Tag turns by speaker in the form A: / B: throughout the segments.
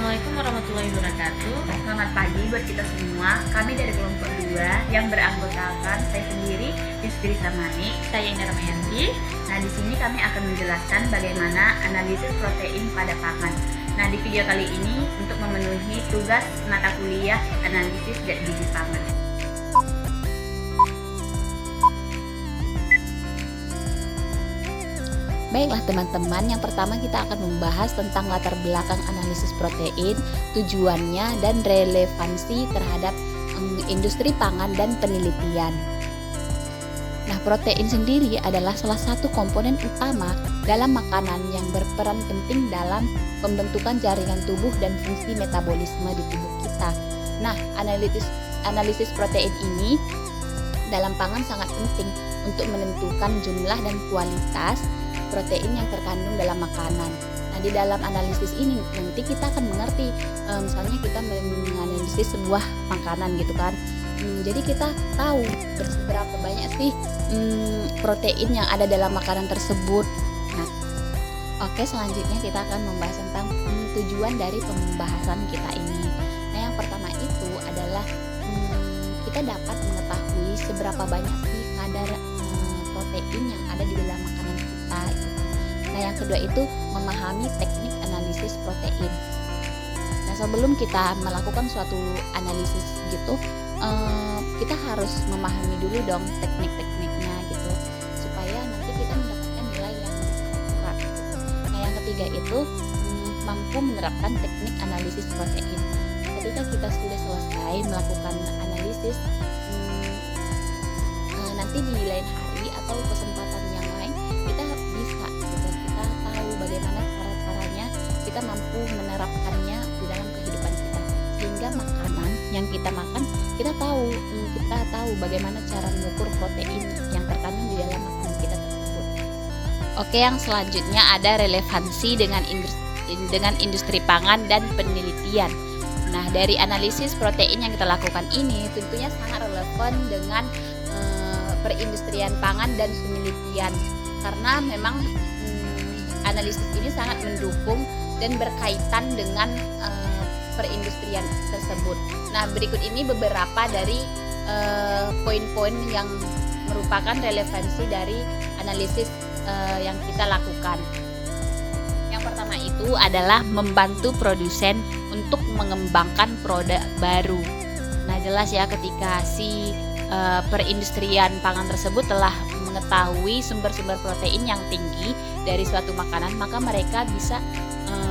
A: Assalamualaikum warahmatullahi wabarakatuh.
B: Selamat pagi buat kita semua. Kami dari kelompok 2 yang beranggotakan saya sendiri, Yusri Samani,
A: Saya Indra Mayanti.
B: Nah, di sini kami akan menjelaskan bagaimana analisis protein pada pangan. Nah, di video kali ini untuk memenuhi tugas mata kuliah analisis zat gizi pangan.
C: Baiklah teman-teman, yang pertama kita akan membahas tentang latar belakang analisis protein, tujuannya dan relevansi terhadap industri pangan dan penelitian. Nah, protein sendiri adalah salah satu komponen utama dalam makanan yang berperan penting dalam pembentukan jaringan tubuh dan fungsi metabolisme di tubuh kita. Nah, analisis protein ini dalam pangan sangat penting untuk menentukan jumlah dan kualitas protein yang terkandung dalam makanan. Nah, di dalam analisis ini nanti kita akan mengerti, misalnya kita menganalisis sebuah makanan gitu kan. Jadi kita tahu berapa banyak sih protein yang ada dalam makanan tersebut. Nah, oke, selanjutnya kita akan membahas tentang tujuan dari pembahasan kita ini. Nah, yang pertama itu adalah kita dapat mengetahui seberapa banyak sih kadar protein yang ada di dalam makanan kita. Nah, yang kedua itu memahami teknik analisis protein. Nah, sebelum kita melakukan suatu analisis gitu, kita harus memahami dulu dong teknik-tekniknya gitu, supaya nanti kita mendapatkan nilai yang akurat. Nah, yang ketiga itu mampu menerapkan teknik analisis protein. Ketika kita sudah selesai melakukan analisis, nanti di lain hari atau kesempatan yang lain kita bisa gitu, kita tahu bagaimana cara-caranya kita mampu menerapkannya di dalam kehidupan kita, sehingga makanan yang kita makan kita tahu bagaimana cara mengukur protein yang terkandung di dalam makanan kita tersebut. Oke, yang selanjutnya ada relevansi dengan industri pangan dan penelitian. Nah, dari analisis protein yang kita lakukan ini tentunya sangat relevan dengan perindustrian pangan dan penelitian, karena memang analisis ini sangat mendukung dan berkaitan dengan perindustrian tersebut. Nah, berikut ini beberapa dari poin-poin yang merupakan relevansi dari analisis yang kita lakukan. Yang pertama itu adalah membantu produsen untuk mengembangkan produk baru. Nah, jelas ya, ketika si perindustrian pangan tersebut telah mengetahui sumber-sumber protein yang tinggi dari suatu makanan, maka mereka bisa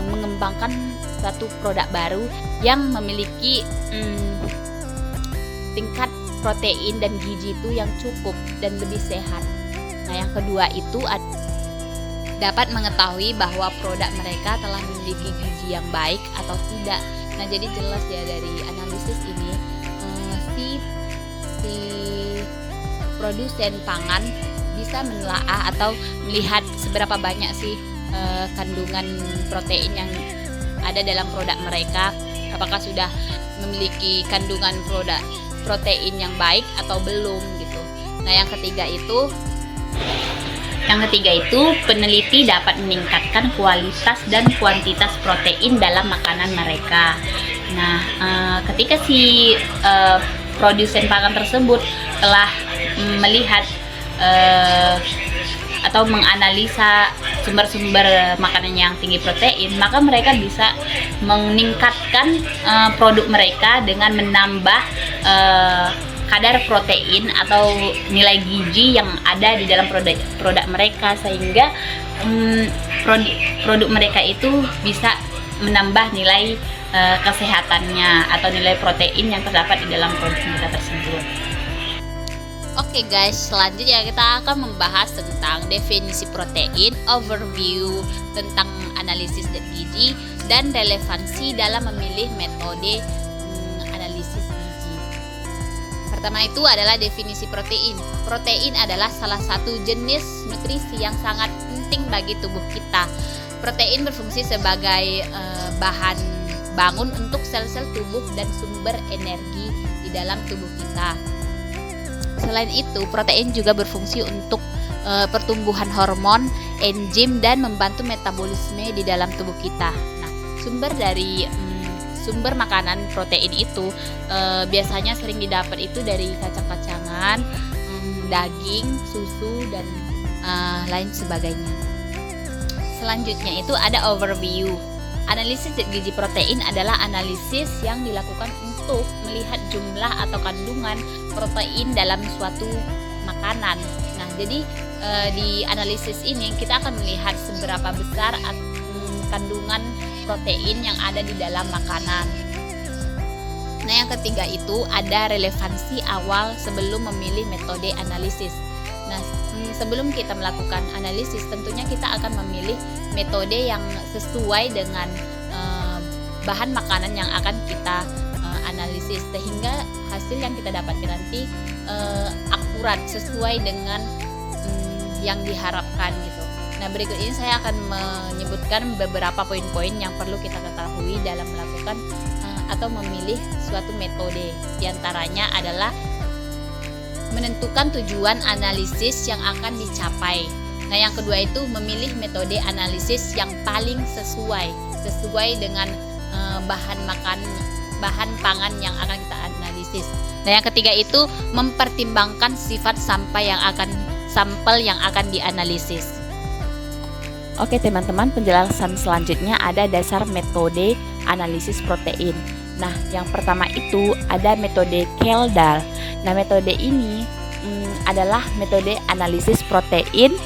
C: mengembangkan suatu produk baru yang memiliki tingkat protein dan gizi itu yang cukup dan lebih sehat. Nah, yang kedua itu dapat mengetahui bahwa produk mereka telah memiliki gizi yang baik atau tidak. Nah, jadi jelas ya dari analisis ini si produsen pangan bisa menelaah atau melihat seberapa banyak sih kandungan protein yang ada dalam produk mereka, apakah sudah memiliki kandungan protein yang baik atau belum gitu. Nah, yang ketiga itu peneliti dapat meningkatkan kualitas dan kuantitas protein dalam makanan mereka. Nah, ketika si produsen pangan tersebut telah melihat atau menganalisa sumber-sumber makanan yang tinggi protein, maka mereka bisa meningkatkan produk mereka dengan menambah kadar protein atau nilai gizi yang ada di dalam produk mereka, sehingga produk mereka itu bisa menambah nilai kesehatannya atau nilai protein yang terdapat di dalam produk mereka tersebut. Oke guys, selanjutnya kita akan membahas tentang definisi protein, overview tentang analisis zat gizi, dan relevansi dalam memilih metode analisis gizi. Pertama itu adalah definisi protein. Protein adalah salah satu jenis nutrisi yang sangat penting bagi tubuh kita. Protein berfungsi sebagai bahan bangun untuk sel-sel tubuh dan sumber energi di dalam tubuh kita. Selain itu, protein juga berfungsi untuk pertumbuhan hormon, enzim, dan membantu metabolisme di dalam tubuh kita. Nah, sumber dari sumber makanan protein itu biasanya sering didapat itu dari kacang-kacangan, daging, susu, dan lain sebagainya. Selanjutnya itu ada overview. Analisis gizi protein adalah analisis yang dilakukan untuk melihat jumlah atau kandungan protein dalam suatu makanan. Nah, jadi di analisis ini kita akan melihat seberapa besar kandungan protein yang ada di dalam makanan. Nah, yang ketiga itu ada relevansi awal sebelum memilih metode analisis. Nah, sebelum kita melakukan analisis, tentunya kita akan memilih metode yang sesuai dengan bahan makanan yang akan kita analisis, sehingga hasil yang kita dapatkan nanti akurat sesuai dengan yang diharapkan gitu. Nah, berikut ini saya akan menyebutkan beberapa poin-poin yang perlu kita ketahui dalam melakukan atau memilih suatu metode. Di antaranya adalah menentukan tujuan analisis yang akan dicapai. Nah, yang kedua itu memilih metode analisis yang paling sesuai dengan bahan pangan yang akan kita analisis. Nah, yang ketiga itu mempertimbangkan sifat sampel yang akan dianalisis. Oke teman-teman, penjelasan selanjutnya ada dasar metode analisis protein. Nah, yang pertama itu ada metode Kjeldahl. Nah, metode ini adalah metode analisis protein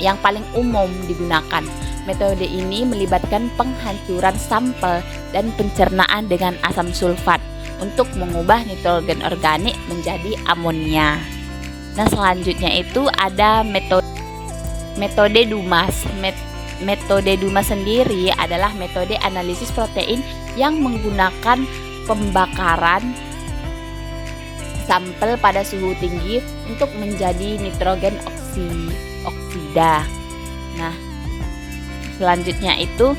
C: yang paling umum digunakan. Metode ini melibatkan penghancuran sampel dan pencernaan dengan asam sulfat untuk mengubah nitrogen organik menjadi amonia. Nah, selanjutnya itu ada metode Dumas. Metode Dumas sendiri adalah metode analisis protein yang menggunakan pembakaran sampel pada suhu tinggi untuk menjadi nitrogen oksida. Nah, selanjutnya itu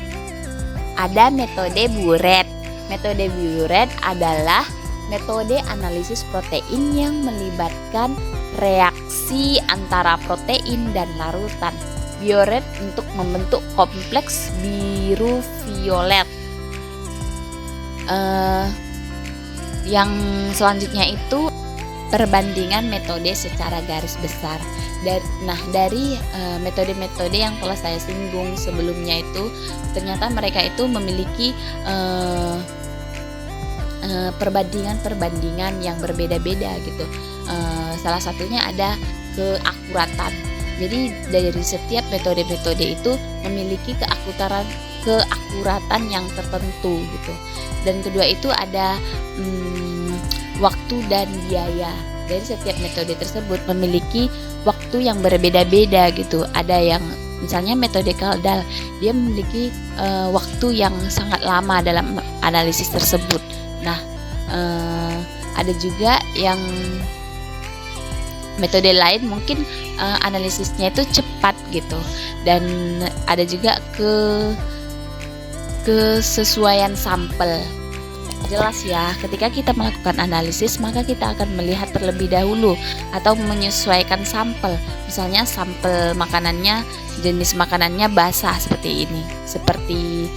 C: ada metode Buret. Metode Buret adalah metode analisis protein yang melibatkan reaksi antara protein dan larutan Buret untuk membentuk kompleks biru violet. Yang selanjutnya itu perbandingan metode secara garis besar. Dari metode-metode yang telah saya singgung sebelumnya itu, ternyata mereka itu memiliki perbandingan yang berbeda-beda gitu. Salah satunya ada keakuratan. Jadi dari setiap metode-metode itu memiliki keakuratan yang tertentu gitu. Dan kedua itu ada waktu dan biaya. Dari setiap metode tersebut memiliki waktu yang berbeda-beda gitu. Ada yang misalnya metode Kjeldahl, dia memiliki waktu yang sangat lama dalam analisis tersebut. Nah, ada juga yang metode lain mungkin analisisnya itu cepat gitu, dan ada juga kesesuaian sampel. Jelas ya, ketika kita melakukan analisis maka kita akan melihat terlebih dahulu atau menyesuaikan sampel. Misalnya sampel makanannya, jenis makanannya basah seperti ini, seperti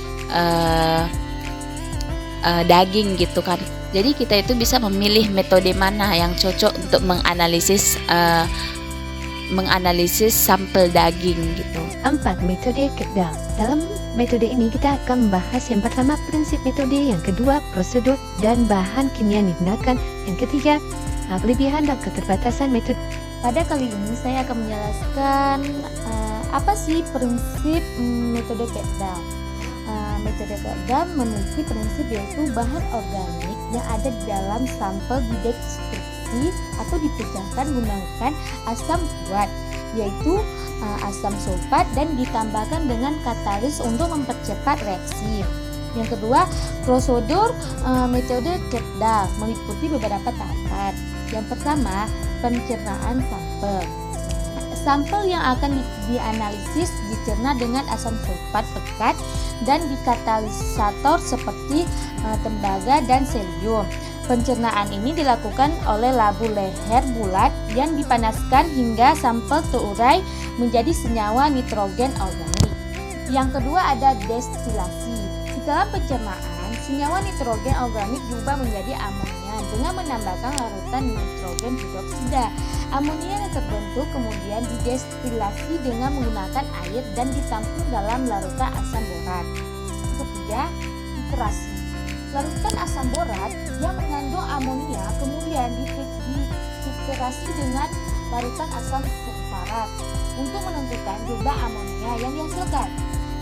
C: daging gitu kan. Jadi kita itu bisa memilih metode mana yang cocok untuk menganalisis sampel daging gitu.
D: 4. Metode Kjeldahl. Dalam metode ini kita akan membahas yang pertama prinsip metode, yang kedua prosedur dan bahan kimia yang digunakan, yang ketiga kelebihan dan keterbatasan metode.
E: Pada kali ini saya akan menjelaskan apa sih prinsip metode Kjeldahl. Metode Kjeldahl memiliki prinsip yaitu bahan organik yang ada di dalam sampel dideskripsi atau dipecahkan menggunakan asam kuat, yaitu asam sulfat, dan ditambahkan dengan katalis untuk mempercepat reaksi. Yang kedua, prosedur metode Kjeldahl meliputi beberapa tahapan. Yang pertama, pencernaan sampel. Sampel yang akan dianalisis dicerna dengan asam sulfat pekat dan dikatalisator seperti tembaga dan selium. Pencernaan ini dilakukan oleh labu leher bulat yang dipanaskan hingga sampel terurai menjadi senyawa nitrogen organik. Yang kedua ada destilasi. Setelah pencernaan, senyawa nitrogen organik diubah menjadi amonia dengan menambahkan larutan nitrogen hidroksida. Amonia yang terbentuk kemudian didestilasi dengan menggunakan air dan ditampung dalam larutan asam borat. Ketiga, titrasi. Larutan asam borat yang mengandung amonia kemudian dititrasi dengan larutan asam sulfarat untuk menentukan jumlah amonia yang dihasilkan.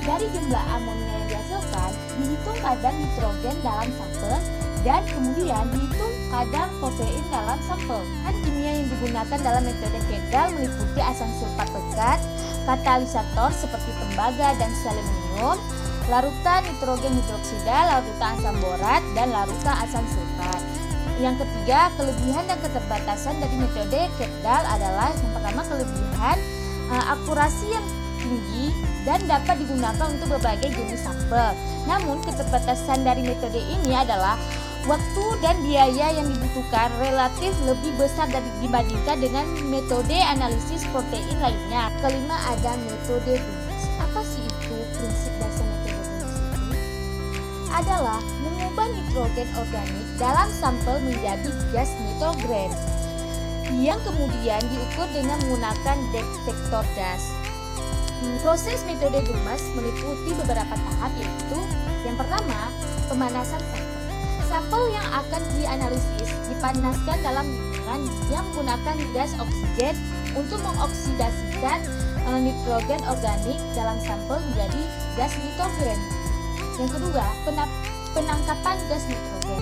E: Dari jumlah amonia yang dihasilkan, dihitung kadar nitrogen dalam sampel dan kemudian dihitung kadar protein dalam sampel. Bahan kimia yang digunakan dalam metode Kedal meliputi asam sulfat pekat, katalisator seperti tembaga dan selenium, larutan nitrogen hidroksida, larutan asam borat, dan larutan asam sulfat. Yang ketiga, kelebihan dan keterbatasan dari metode Kedal adalah yang pertama kelebihan akurasi yang tinggi dan dapat digunakan untuk berbagai jenis sampel. Namun keterbatasan dari metode ini adalah waktu dan biaya yang dibutuhkan relatif lebih besar dibandingkan dengan metode analisis protein lainnya. Kelima, ada metode Dumas. Apa sih itu prinsip dasar metode Dumas itu? Adalah mengubah nitrogen organik dalam sampel menjadi gas nitrogen yang kemudian diukur dengan menggunakan detektor gas. Proses metode Dumas meliputi beberapa tahap, yaitu yang pertama, pemanasan sampel. Sampel yang akan dianalisis dipanaskan dalam lingkungan yang menggunakan gas oksigen untuk mengoksidasikan nitrogen organik dalam sampel menjadi gas nitrogen. Yang kedua, penangkapan gas nitrogen.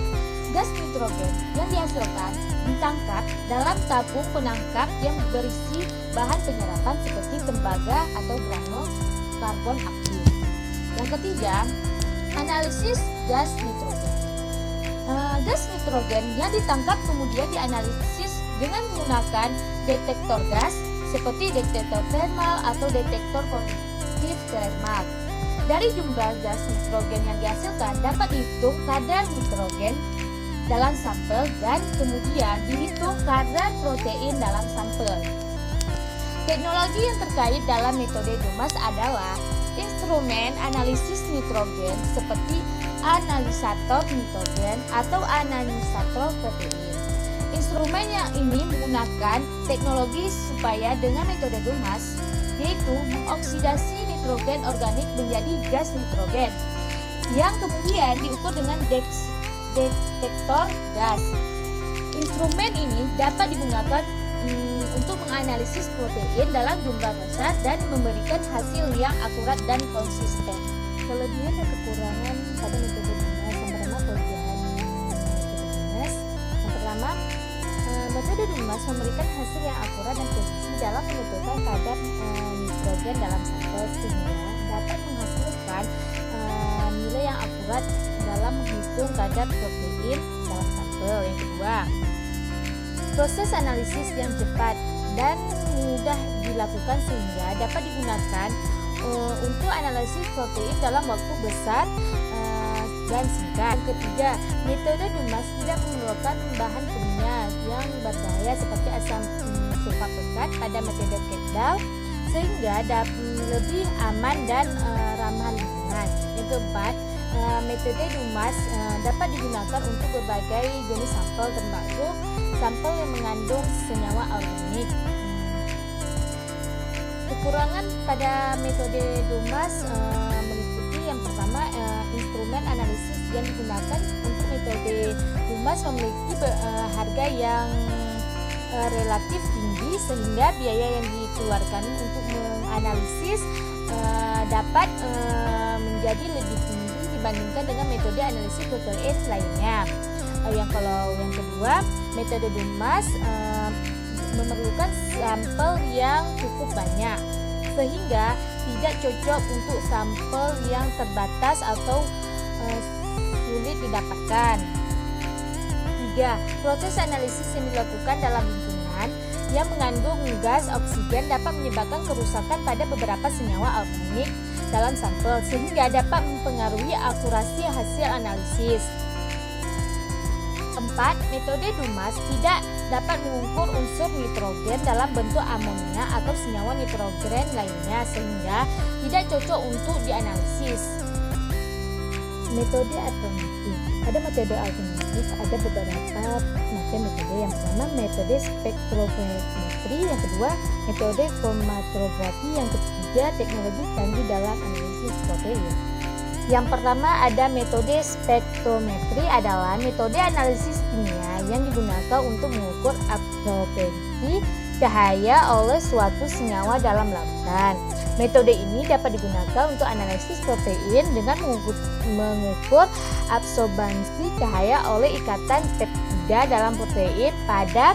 E: Gas nitrogen yang dihasilkan ditangkap dalam tabung penangkap yang berisi bahan penyerapan seperti tembaga atau granul karbon aktif. Yang ketiga, analisis gas nitrogen. Gas nitrogen yang ditangkap kemudian dianalisis dengan menggunakan detektor gas seperti detektor thermal atau detektor konduktif thermal. Dari jumlah gas nitrogen yang dihasilkan dapat dihitung kadar nitrogen dalam sampel dan kemudian dihitung kadar protein dalam sampel. Teknologi yang terkait dalam metode Dumas adalah instrumen analisis nitrogen seperti analisator nitrogen atau analisator protein. Instrumen yang ini menggunakan teknologi supaya dengan metode Dumas, yaitu mengoksidasi nitrogen organik menjadi gas nitrogen yang kemudian diukur dengan detektor gas. Instrumen ini dapat digunakan untuk menganalisis protein dalam jumlah besar dan memberikan hasil yang akurat dan konsisten. Kelebihan dan kekurangan pada metode Dumas. Yang pertama, kelebihan metode Dumas. Yang pertama, metode Dumas memberikan hasil yang akurat dan presisi dalam menentukan kadar nitrogen dalam sampel sehingga dapat menghasilkan nilai yang akurat dalam menghitung kadar protein dalam sampel. Yang kedua, proses analisis yang cepat dan mudah dilakukan sehingga dapat digunakan untuk analisis protein dalam waktu besar dan singkat. Yang ketiga, metode Dumas tidak memerlukan bahan kimia yang berbahaya seperti asam sulfat pekat pada metode Kedal sehingga lebih aman dan ramah lingkungan. Yang keempat, metode Dumas dapat digunakan untuk berbagai jenis sampel termasuk sampel yang mengandung senyawa organik. Kekurangan pada metode Dumas meliputi yang pertama, instrumen analisis yang digunakan untuk metode Dumas memiliki harga yang relatif tinggi sehingga biaya yang dikeluarkan untuk menganalisis dapat menjadi lebih tinggi dibandingkan dengan metode analisis protein lainnya. Yang kedua, metode Dumas memerlukan sampel yang cukup banyak sehingga tidak cocok untuk sampel yang terbatas atau sulit didapatkan. 3. Proses analisis yang dilakukan dalam lingkungan yang mengandung gas oksigen dapat menyebabkan kerusakan pada beberapa senyawa organik dalam sampel sehingga dapat mempengaruhi akurasi hasil analisis. 4. Metode Dumas tidak dapat mengukur unsur nitrogen dalam bentuk amonia atau senyawa nitrogen lainnya sehingga tidak cocok untuk dianalisis. Metode alternatif. Ada metode alternatif, ada beberapa macam metode. Yang pertama metode spektrometri, yang kedua metode kromatografi, yang ketiga teknologi canggih dalam analisis protein. Yang pertama ada metode spektrometri, adalah metode analisis kimia yang digunakan untuk mengukur absorbensi cahaya oleh suatu senyawa dalam lautan. Metode ini dapat digunakan untuk analisis protein dengan mengukur absorbansi cahaya oleh ikatan peptida dalam protein pada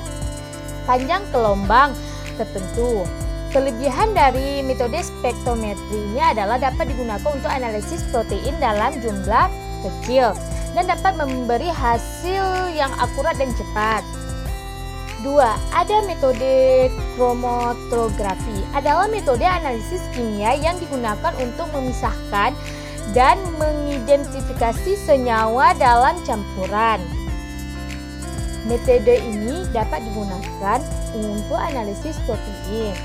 E: panjang gelombang tertentu. Kelebihan dari metode spektrometri ini adalah dapat digunakan untuk analisis protein dalam jumlah kecil dan dapat memberi hasil yang akurat dan cepat. 2. Ada metode kromatografi, adalah metode analisis kimia yang digunakan untuk memisahkan dan mengidentifikasi senyawa dalam campuran. Metode ini dapat digunakan untuk analisis protein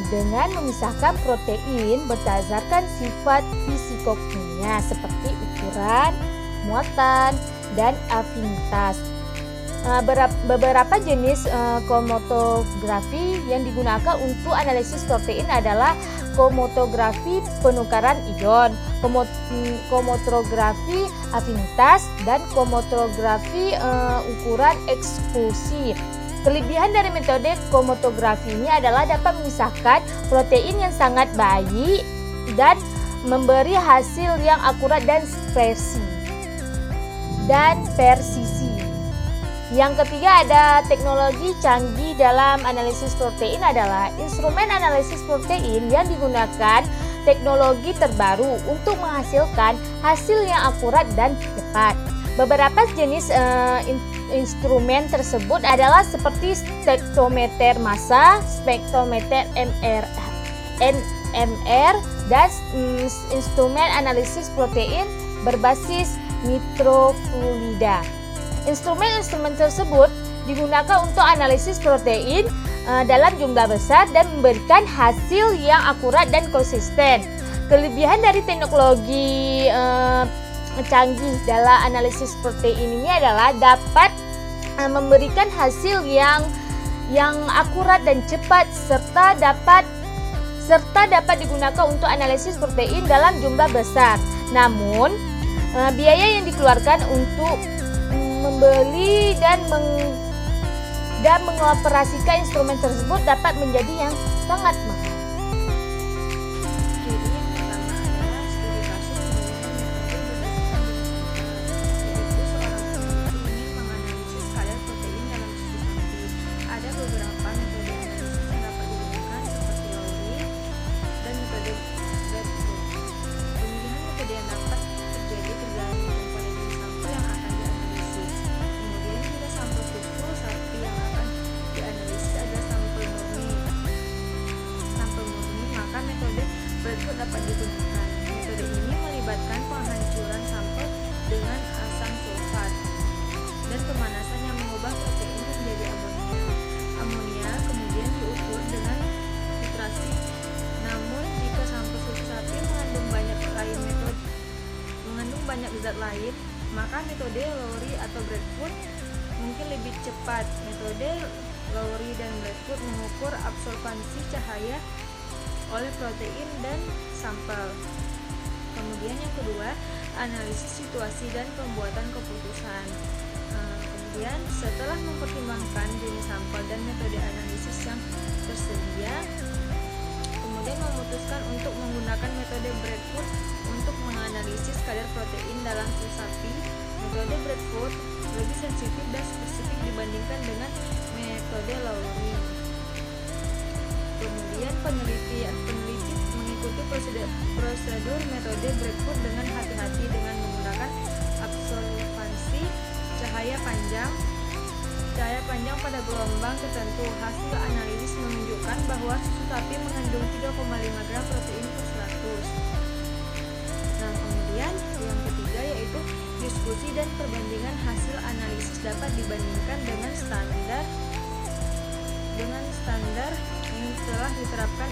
E: dengan memisahkan protein berdasarkan sifat fisikokimia seperti ukuran, muatan, dan afinitas. Beberapa jenis kromatografi yang digunakan untuk analisis protein adalah kromatografi penukaran ion, kromatografi afinitas, dan kromatografi ukuran eksklusif. Kelebihan dari metode kromatografi ini adalah dapat memisahkan protein yang sangat baik dan memberi hasil yang akurat dan persisi. Yang ketiga ada teknologi canggih dalam analisis protein, adalah instrumen analisis protein yang digunakan teknologi terbaru untuk menghasilkan hasil yang akurat dan cepat. Beberapa jenis instrumen tersebut adalah seperti spektrometer massa, spektrometer NMR, dan instrumen analisis protein berbasis mikrofluida. Instrumen-instrumen tersebut digunakan untuk analisis protein dalam jumlah besar dan memberikan hasil yang akurat dan konsisten. Kelebihan dari teknologi canggih dalam analisis protein ini adalah dapat memberikan hasil yang akurat dan cepat serta dapat digunakan untuk analisis protein dalam jumlah besar. Namun, biaya yang dikeluarkan untuk membeli dan mengoperasikan instrumen tersebut dapat menjadi yang sangat mahal.
F: Jadi yang pertama adalah studi kasus menggunakan metode berdasarkan jenis sampel, yaitu seorang peneliti ingin menganalisis kadar protein dalam susu sapi. Ada beberapa metode analisis yang dapat digunakan seperti Lowry dan metode Bradford. Pemilihan metode yang dapat terjadi tergantung pada jenis sampel yang akan dianalisis. Kemudian jika sampel susu sapi yang akan dianalisis adalah sampel murni, maka metode Bradford dapat digunakan. Metode ini melibatkan penghancuran sampel dengan asam sulfat dan pemanasan yang mengubah protein menjadi amonia. Amonia kemudian diukur dengan filtrasi. Namun jika sampel susu sapi mengandung banyak zat lain, maka metode Lowry atau Bradford mungkin lebih cepat. Metode Lowry dan Bradford mengukur absorbansi cahaya oleh protein dan sampel. Kemudian yang kedua, analisis situasi dan pembuatan keputusan. Kemudian setelah mempertimbangkan jenis sampel dan metode analisis yang tersedia, kemudian memutuskan untuk menggunakan metode Bradford untuk menganalisis kadar protein dalam susu sapi. Metode Bradford lebih sensitif dan spesifik dibandingkan dengan metode Lowry. Kemudian peneliti mengikuti prosedur metode Bradford dengan hati-hati dengan menggunakan absorbansi cahaya panjang pada gelombang tertentu. Hasil analisis menunjukkan bahwa susu sapi mengandung 3,5 gram protein per 100. Nah, kemudian yang ketiga yaitu diskusi dan perbandingan hasil analisis dapat dibandingkan dengan standar yang telah diterapkan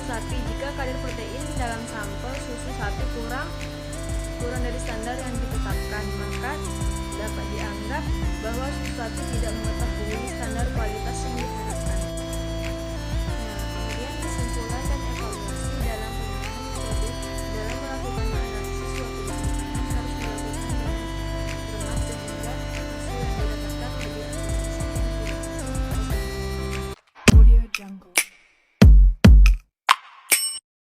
F: sapi. Jika kadar protein dalam sampel susu sapi kurang dari standar yang ditetapkan, maka dapat dianggap bahwa susu sapi tidak mengetahui standar kualitas yang diharapkan.